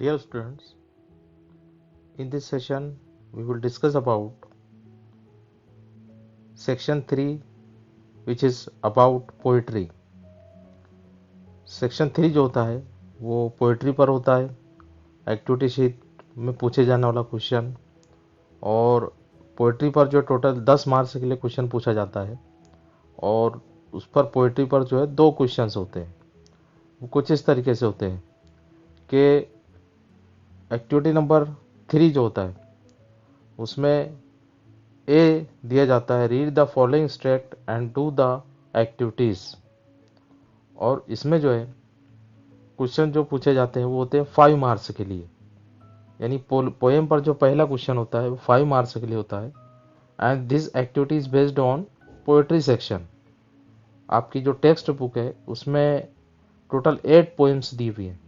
Dear students, in this session we will discuss about section 3 which is about poetry. Section 3 जो होता है वो poetry पर होता है, एक्टिविटी शीट में पूछे जाने वाला क्वेश्चन। और पोइट्री पर जो टोटल 10 मार्क्स के लिए क्वेश्चन पूछा जाता है और उस पर पोइट्री पर जो है 2 क्वेश्चंस होते हैं। वो कुछ इस तरीके से होते हैं कि एक्टिविटी नंबर 3 जो होता है उसमें ए दिया जाता है, read the following स्ट्रैक्ट and do the activities. और इसमें जो है क्वेश्चन जो पूछे जाते हैं वो होते हैं 5 मार्क्स के लिए, यानी पोएम पर जो पहला क्वेश्चन होता है वो 5 मार्क्स के लिए होता है। And this activity is based on poetry section. आपकी जो टेक्स्ट बुक है उसमें टोटल 8 पोएम्स दी हुई हैं,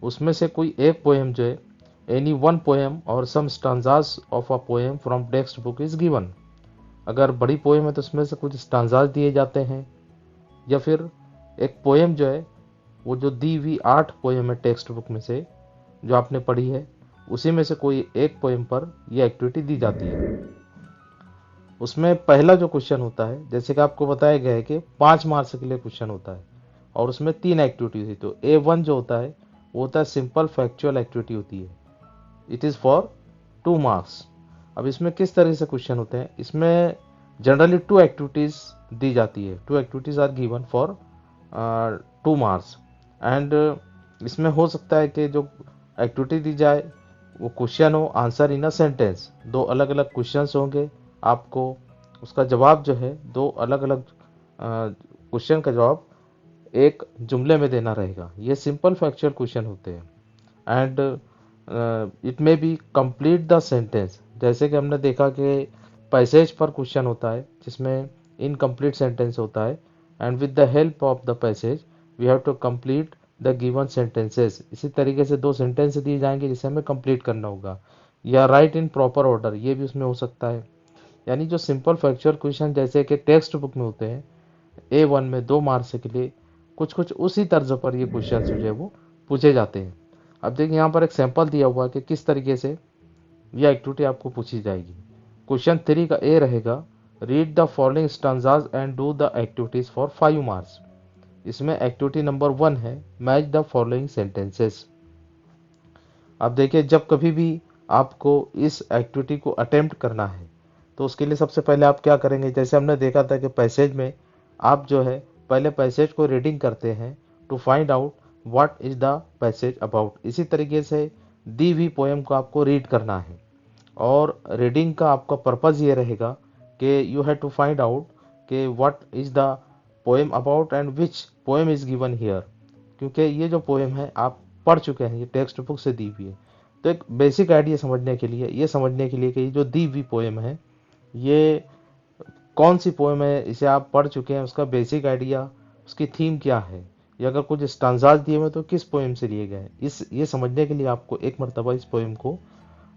उसमें से कोई एक पोएम जो है, एनी वन पोएम और some stanzas of a poem from text book is given. अगर बड़ी पोएम है तो उसमें से कुछ स्टांजास दिए जाते हैं, या फिर एक पोएम जो है वो जो दी हुई 8 पोएम है टेक्स्ट बुक में से जो आपने पढ़ी है उसी में से कोई एक पोएम पर यह एक्टिविटी दी जाती है। उसमें पहला जो क्वेश्चन होता है, जैसे कि आपको बताया गया है कि 5 मार्क्स के लिए क्वेश्चन होता है और उसमें 3 एक्टिविटी थी। तो A1 जो होता है वो होता है सिंपल फैक्चुअल एक्टिविटी होती है, इट इज़ फॉर 2 मार्क्स। अब इसमें किस तरह से क्वेश्चन होते हैं, इसमें जनरली 2 एक्टिविटीज़ दी जाती है, 2 activities are given for 2 marks. And इसमें हो सकता है कि जो एक्टिविटी दी जाए वो क्वेश्चन हो आंसर इन अ सेंटेंस, 2 अलग अलग क्वेश्चंस होंगे, आपको उसका जवाब जो है 2 अलग अलग क्वेश्चन का जवाब एक जुमले में देना रहेगा। ये सिंपल फैक्चुअल क्वेश्चन होते हैं। And it may be complete the sentence, जैसे कि हमने देखा कि पैसेज पर क्वेश्चन होता है जिसमें इनकम्प्लीट सेंटेंस होता है, and with the help of the passage we have to complete the given sentences. इसी तरीके से 2 सेंटेंस दिए जाएंगे जिसे हमें कंप्लीट करना होगा, या राइट इन प्रॉपर ऑर्डर, ये भी उसमें हो सकता है। यानी जो सिंपल फैक्चुअल क्वेश्चन जैसे कि टेक्स्ट बुक में होते हैं A1 में 2 मार्क्स के लिए, कुछ कुछ उसी तर्ज पर ये क्वेश्चन जो है वो पूछे जाते हैं। अब देखिए यहाँ पर एक सैंपल दिया हुआ है कि किस तरीके से यह एक्टिविटी आपको पूछी जाएगी। क्वेश्चन 3 का ए रहेगा, read the following stanzas and do the activities for 5 marks. इसमें एक्टिविटी नंबर 1 है, मैच द फॉलोइंग सेंटेंसेस। अब देखिए जब कभी भी आपको इस एक्टिविटी को अटेम्प्ट करना है तो उसके लिए सबसे पहले आप क्या करेंगे, जैसे हमने देखा था कि पैसेज में आप जो है पहले पैसेज को रीडिंग करते हैं to find out what is the passage about. इसी तरीके से दी हुई पोएम को आपको रीड करना है, और रीडिंग का आपका पर्पज़ ये रहेगा कि you have to find out कि what is the poem about and which poem is given here, क्योंकि ये जो पोएम है आप पढ़ चुके हैं, ये टेक्स्ट बुक से दी हुई है। तो एक बेसिक आइडिया समझने के लिए, ये समझने के लिए कि ये जो दी हुई पोएम है ये कौन सी पोएम है, इसे आप पढ़ चुके हैं, उसका बेसिक आइडिया, उसकी थीम क्या है, या अगर कुछ स्टांजाज दिए हुए तो किस पोएम से लिए गए हैं, ये समझने के लिए आपको एक मरतबा इस पोएम को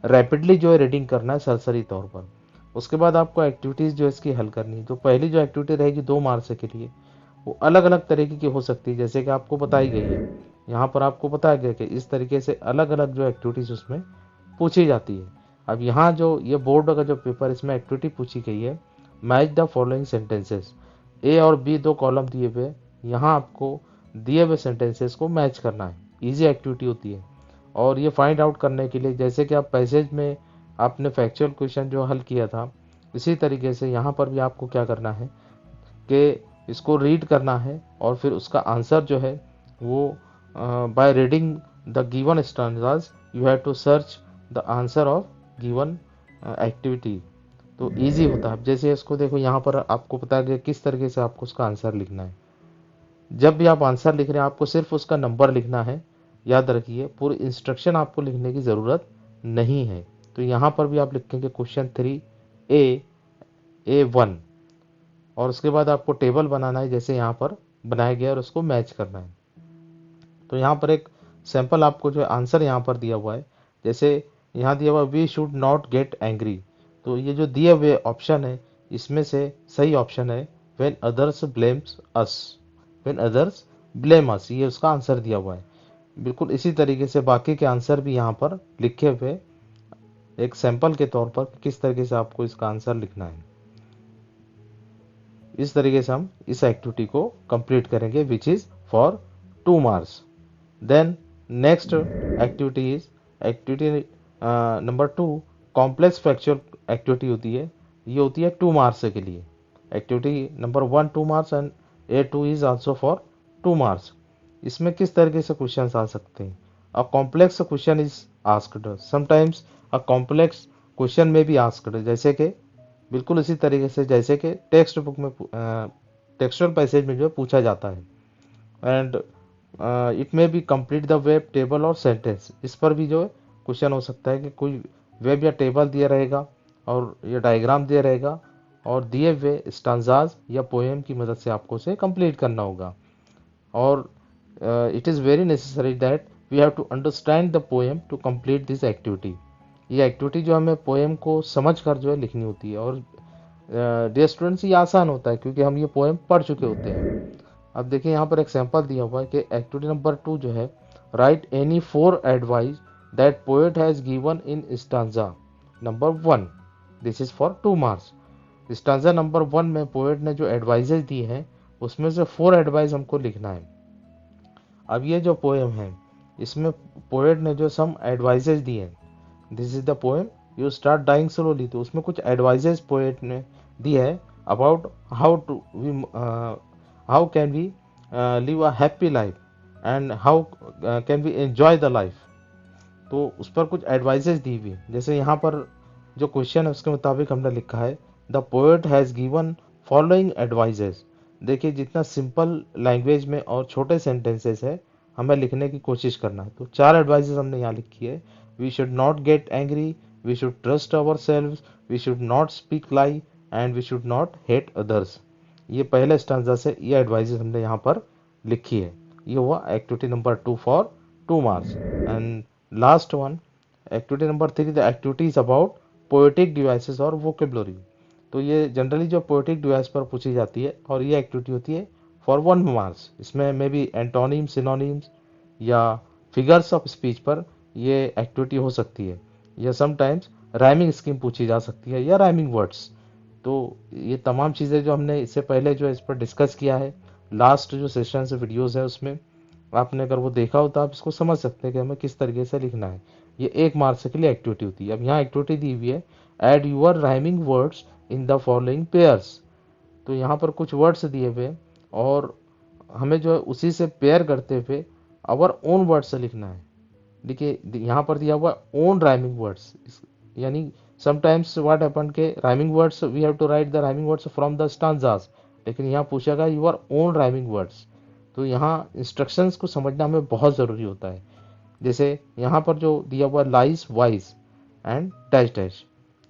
रैपिडली जो है रीडिंग करना है सरसरी तौर पर। उसके बाद आपको एक्टिविटीज़ जो है इसकी हल करनी है। तो पहली जो एक्टिविटी रहेगी 2 मार्क्स के लिए वो अलग अलग तरीके की हो सकती है, जैसे कि आपको बताई गई है यहाँ पर, आपको बताया गया कि इस तरीके से अलग अलग जो एक्टिविटीज़ उसमें पूछी जाती है। अब यहाँ जो ये बोर्ड का जो पेपर, इसमें एक्टिविटी पूछी गई है, मैच द फॉलोइंग सेंटेंसेस। ए और बी 2 कॉलम दिए हुए, यहाँ आपको दिए हुए सेंटेंसेस को मैच करना है। ईजी एक्टिविटी होती है। और ये फाइंड आउट करने के लिए, जैसे कि आप पैसेज में आपने फैक्चुअल क्वेश्चन जो हल किया था, इसी तरीके से यहाँ पर भी आपको क्या करना है कि इसको रीड करना है और फिर उसका आंसर जो है वो by reading the given stanzas you have to search the answer of given activity. तो इजी होता है। जैसे इसको देखो, यहाँ पर आपको पता गया किस तरीके से आपको उसका आंसर लिखना है। जब भी आप आंसर लिख रहे हैं आपको सिर्फ उसका नंबर लिखना है, याद रखिए, पूरी इंस्ट्रक्शन आपको लिखने की ज़रूरत नहीं है। तो यहाँ पर भी आप लिखेंगे क्वेश्चन 3A1, और उसके बाद आपको टेबल बनाना है जैसे यहाँ पर बनाया गया और उसको मैच करना है। तो यहाँ पर एक सैंपल आपको जो आंसर यहाँ पर दिया हुआ है, जैसे यहाँ दिया हुआ we should not get angry. तो ये जो दिए हुए ऑप्शन है इसमें से सही ऑप्शन है when others blames us, when others blame us, ये उसका आंसर दिया हुआ है। बिल्कुल इसी तरीके से बाकी के आंसर भी यहाँ पर लिखे हुए एक सैंपल के तौर पर किस तरीके से आपको इसका आंसर लिखना है। इस तरीके से हम इस एक्टिविटी को कंप्लीट करेंगे which is for 2 marks. Then next activity is activity number 2, complex fracture activity होती है। ये होती है 2 मार्क्स के लिए। Activity number 1 2 marks and A2 is also for 2 marks. इसमें किस तरीके से क्वेश्चन आ सकते हैं? A complex question is asked, sometimes a complex question में भी आस्क्ड, जैसे कि बिल्कुल इसी तरीके से जैसे कि टेक्स्ट बुक में टेक्सचुअल पैसेज में जो है पूछा जाता है। And it may be complete the web table और सेंटेंस। इस पर भी जो है क्वेश्चन हो सकता है कि कोई वेब या टेबल दिया रहेगा और ये डायग्राम दिया रहेगा और दिए हुए स्टांजाज या पोएम की मदद से आपको उसे कंप्लीट करना होगा। और it is very necessary that we have to understand the poem to complete this activity. ये एक्टिविटी जो हमें पोएम को समझ कर जो है लिखनी होती है। और डियर स्टूडेंट्स, ये आसान होता है क्योंकि हम ये पोएम पढ़ चुके होते हैं। अब देखिए यहाँ पर एग्जाम्पल दिया हुआ है कि एक्टिविटी नंबर 2 जो है, right any 4 advice that poet has given in stanza number 1। This is for 2 marks. Stanza number 1 में पोएट ने जो एडवाइजेज दी हैं उसमें से 4 एडवाइस हमको लिखना है। अब ये जो पोएम है इसमें पोएट ने जो सम एडवाइजेज दिए हैं, this is the poem you start dying slowly. तो उसमें कुछ एडवाइजेज पोएट ने दी है about how can we live a happy life and how can we enjoy the life. तो उस पर कुछ एडवाइजेज दी हुई, जैसे यहाँ पर जो क्वेश्चन है उसके मुताबिक हमने लिखा है the poet has given following advises. देखिए जितना सिंपल लैंग्वेज में और छोटे सेंटेंसेस है हमें लिखने की कोशिश करना है। तो 4 एडवाइजेज हमने यहाँ लिखी है। We should not get angry, we should trust ourselves, we should not speak lie and we should not hate others. ये पहले स्टांजा से ये एडवाइजेज हमने यहाँ पर लिखी है। ये हुआ activity number 2 for 2 marks. And last one, activity number 3, the activity is about poetic devices और वोकेबलरी। तो ये जनरली जो पोएटिक डिवाइस पर पूछी जाती है और ये एक्टिविटी होती है फॉर 1 मार्क्स। इसमें मे बी एंटोनिम, सिनोनिम्स या फिगर्स ऑफ स्पीच पर ये एक्टिविटी हो सकती है, या समटाइम्स राइमिंग स्कीम पूछी जा सकती है या राइमिंग वर्ड्स। तो ये तमाम चीज़ें जो हमने इससे पहले जो इस पर डिस्कस किया है, लास्ट जो सेशन से वीडियोज़ है उसमें आपने अगर वो देखा हो तो आप इसको समझ सकते हैं कि हमें किस तरीके से लिखना है। ये 1 मार्क्स के लिए एक्टिविटी होती है। अब यहाँ एक्टिविटी दी हुई है, add your rhyming words in the following pairs. तो यहाँ पर कुछ वर्ड्स दिए हुए और हमें जो है उसी से पेयर करते हुए आवर ओन वर्ड्स से लिखना है। देखिए यहाँ पर दिया हुआ ओन राइमिंग वर्ड्स, यानी समटाइम्स व्हाट हैपन के rhyming words we have to write the rhyming words from the stanzas, लेकिन यहाँ पूछा गया यूर ओन राइमिंग वर्ड्स। तो यहाँ इंस्ट्रक्शंस को समझना हमें बहुत ज़रूरी होता है। जैसे यहाँ पर जो दिया हुआ lies wise and dash dash,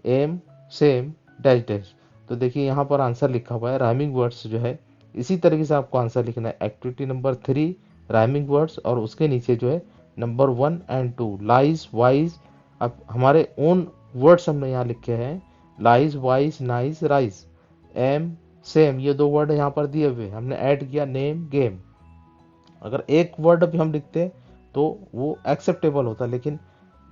aim same dash dash. तो देखिए यहाँ पर आंसर लिखा हुआ है राइमिंग वर्ड्स जो है इसी तरीके से आपको आंसर लिखना है। एक्टिविटी नंबर 3 राइमिंग वर्ड्स और उसके नीचे जो है नंबर 1 एंड 2 लाइज वाइज। अब हमारे ओन वर्ड्स हमने यहाँ लिखे हैं, lies wise nice rise, aim same, ये 2 वर्ड यहाँ पर दिए हुए हमने ऐड किया नेम गेम। अगर एक वर्ड भी हम लिखते तो वो एक्सेप्टेबल होता, लेकिन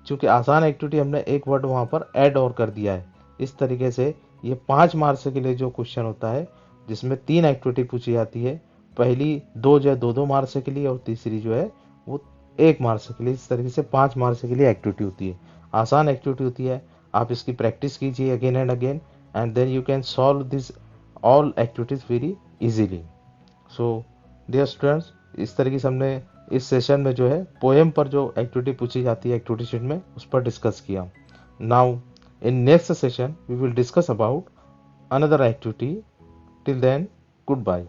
चूंकि आसान एक्टिविटी हमने एक वर्ड वहाँ पर ऐड और कर दिया है। इस तरीके से ये 5 मार्क्स के लिए जो क्वेश्चन होता है जिसमें 3 एक्टिविटी पूछी जाती है, पहली 2 जो है 2-2 मार्क्स के लिए और तीसरी जो है वो 1 मार्क्स के लिए। इस तरीके से 5 मार्क्स के लिए एक्टिविटी होती है। आसान एक्टिविटी होती है, आप इसकी प्रैक्टिस कीजिए again and again and then you can solve this all activities very easily. So dear students, इस तरीके से हमने इस सेशन में जो है पोएम पर जो एक्टिविटी पूछी जाती है एक्टिविटी शीट में उस पर डिस्कस किया। Now in next session we will discuss about another activity. Till then, good bye.